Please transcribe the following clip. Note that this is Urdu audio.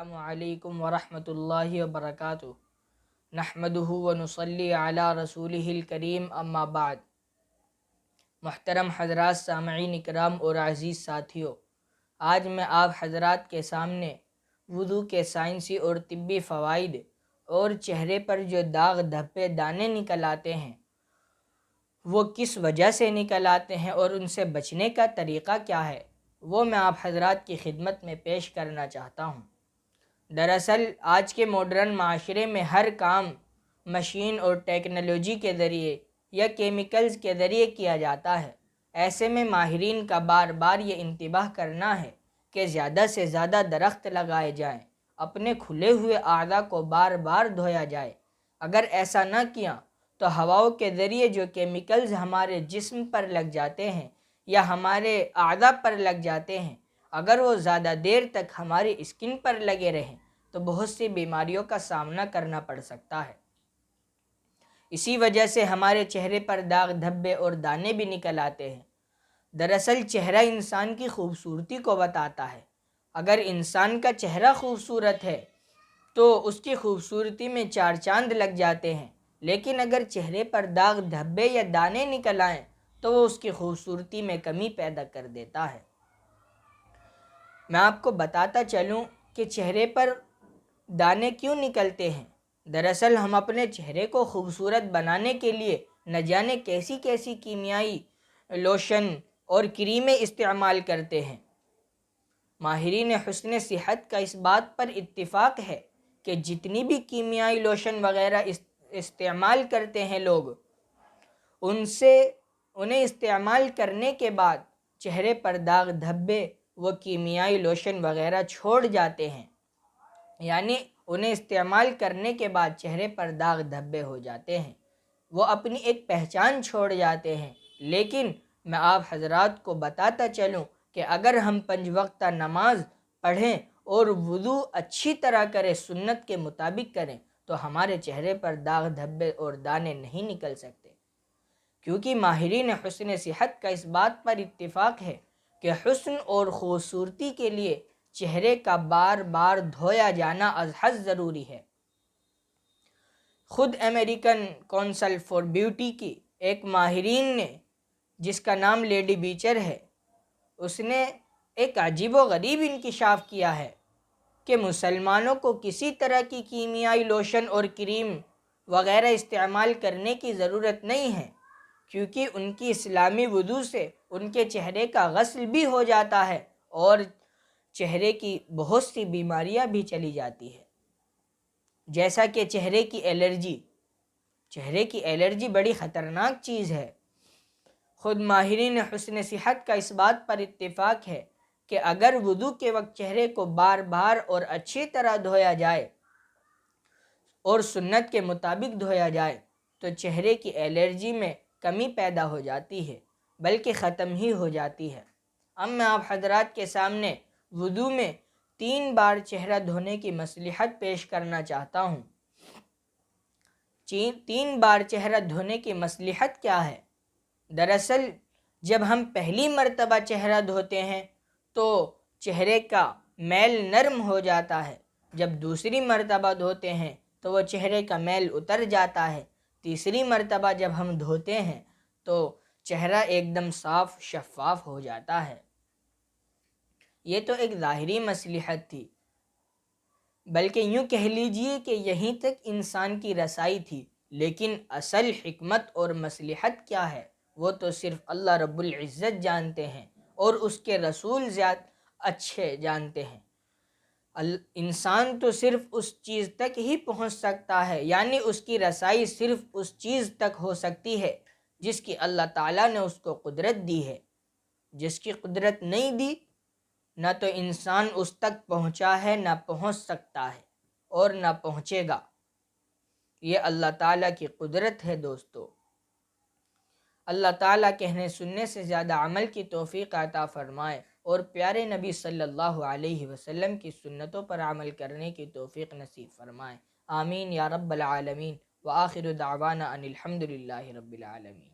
السلام علیکم ورحمۃ اللہ وبرکاتہ۔ نحمدہ ونصلی علی رسولہ الکریم، اما بعد۔ محترم حضرات، سامعین اکرام اور عزیز ساتھیوں، آج میں آپ حضرات کے سامنے وضو کے سائنسی اور طبی فوائد اور چہرے پر جو داغ دھبے دانے نکل آتے ہیں وہ کس وجہ سے نکل آتے ہیں اور ان سے بچنے کا طریقہ کیا ہے، وہ میں آپ حضرات کی خدمت میں پیش کرنا چاہتا ہوں۔ دراصل آج کے ماڈرن معاشرے میں ہر کام مشین اور ٹیکنالوجی کے ذریعے یا کیمیکلز کے ذریعے کیا جاتا ہے۔ ایسے میں ماہرین کا بار بار یہ انتباہ کرنا ہے کہ زیادہ سے زیادہ درخت لگائے جائیں، اپنے کھلے ہوئے اعضاء کو بار بار دھویا جائے۔ اگر ایسا نہ کیا تو ہواؤں کے ذریعے جو کیمیکلز ہمارے جسم پر لگ جاتے ہیں یا ہمارے اعضاء پر لگ جاتے ہیں، اگر وہ زیادہ دیر تک ہماری اسکن پر لگے رہیں تو بہت سی بیماریوں کا سامنا کرنا پڑ سکتا ہے۔ اسی وجہ سے ہمارے چہرے پر داغ دھبے اور دانے بھی نکل آتے ہیں۔ دراصل چہرہ انسان کی خوبصورتی کو بتاتا ہے۔ اگر انسان کا چہرہ خوبصورت ہے تو اس کی خوبصورتی میں چار چاند لگ جاتے ہیں، لیکن اگر چہرے پر داغ دھبے یا دانے نکل آئیں تو وہ اس کی خوبصورتی میں کمی پیدا کر دیتا ہے۔ میں آپ کو بتاتا چلوں کہ چہرے پر دانے کیوں نکلتے ہیں۔ دراصل ہم اپنے چہرے کو خوبصورت بنانے کے لیے نہ جانے کیسی کیسی کیمیائی لوشن اور کریمیں استعمال کرتے ہیں۔ ماہرین حسن صحت کا اس بات پر اتفاق ہے کہ جتنی بھی کیمیائی لوشن وغیرہ استعمال کرتے ہیں لوگ، انہیں استعمال کرنے کے بعد چہرے پر داغ دھبے وہ کیمیائی لوشن وغیرہ چھوڑ جاتے ہیں، یعنی انہیں استعمال کرنے کے بعد چہرے پر داغ دھبے ہو جاتے ہیں، وہ اپنی ایک پہچان چھوڑ جاتے ہیں۔ لیکن میں آپ حضرات کو بتاتا چلوں کہ اگر ہم 5 وقتہ نماز پڑھیں اور وضو اچھی طرح کریں، سنت کے مطابق کریں، تو ہمارے چہرے پر داغ دھبے اور دانے نہیں نکل سکتے، کیونکہ ماہرین حسن صحت کا اس بات پر اتفاق ہے کہ حسن اور خوبصورتی کے لیے چہرے کا بار بار دھویا جانا از حد ضروری ہے۔ خود امریکن کونسل فار بیوٹی کی ایک ماہرین نے، جس کا نام لیڈی بیچر ہے، اس نے ایک عجیب و غریب انکشاف کیا ہے کہ مسلمانوں کو کسی طرح کی کیمیائی لوشن اور کریم وغیرہ استعمال کرنے کی ضرورت نہیں ہے، کیونکہ ان کی اسلامی وضو سے ان کے چہرے کا غسل بھی ہو جاتا ہے اور چہرے کی بہت سی بیماریاں بھی چلی جاتی ہے، جیسا کہ چہرے کی الرجی۔ چہرے کی الرجی بڑی خطرناک چیز ہے۔ خود ماہرین حسن صحت کا اس بات پر اتفاق ہے کہ اگر وضو کے وقت چہرے کو بار بار اور اچھی طرح دھویا جائے اور سنت کے مطابق دھویا جائے تو چہرے کی الرجی میں کمی پیدا ہو جاتی ہے، بلکہ ختم ہی ہو جاتی ہے۔ اب میں آپ حضرات کے سامنے وضو میں 3 بار چہرہ دھونے کی مصلحت پیش کرنا چاہتا ہوں۔ 3 بار چہرہ دھونے کی مصلحت کیا ہے؟ دراصل جب ہم پہلی مرتبہ چہرہ دھوتے ہیں تو چہرے کا میل نرم ہو جاتا ہے، جب دوسری مرتبہ دھوتے ہیں تو وہ چہرے کا میل اتر جاتا ہے، تیسری مرتبہ جب ہم دھوتے ہیں تو چہرہ ایک دم صاف شفاف ہو جاتا ہے۔ یہ تو ایک ظاہری مصلحت تھی، بلکہ یوں کہہ لیجئے کہ یہیں تک انسان کی رسائی تھی، لیکن اصل حکمت اور مصلحت کیا ہے وہ تو صرف اللہ رب العزت جانتے ہیں اور اس کے رسول زیادہ اچھے جانتے ہیں۔ انسان تو صرف اس چیز تک ہی پہنچ سکتا ہے، یعنی اس کی رسائی صرف اس چیز تک ہو سکتی ہے جس کی اللہ تعالیٰ نے اس کو قدرت دی ہے۔ جس کی قدرت نہیں دی، نہ تو انسان اس تک پہنچا ہے، نہ پہنچ سکتا ہے اور نہ پہنچے گا۔ یہ اللہ تعالیٰ کی قدرت ہے دوستو۔ اللہ تعالیٰ کہنے سننے سے زیادہ عمل کی توفیق عطا فرمائے اور پیارے نبی صلی اللہ علیہ وسلم کی سنتوں پر عمل کرنے کی توفیق نصیب فرمائے۔ آمین یا رب العالمین۔ وآخر دعوانا ان الحمد للہ رب العالمین۔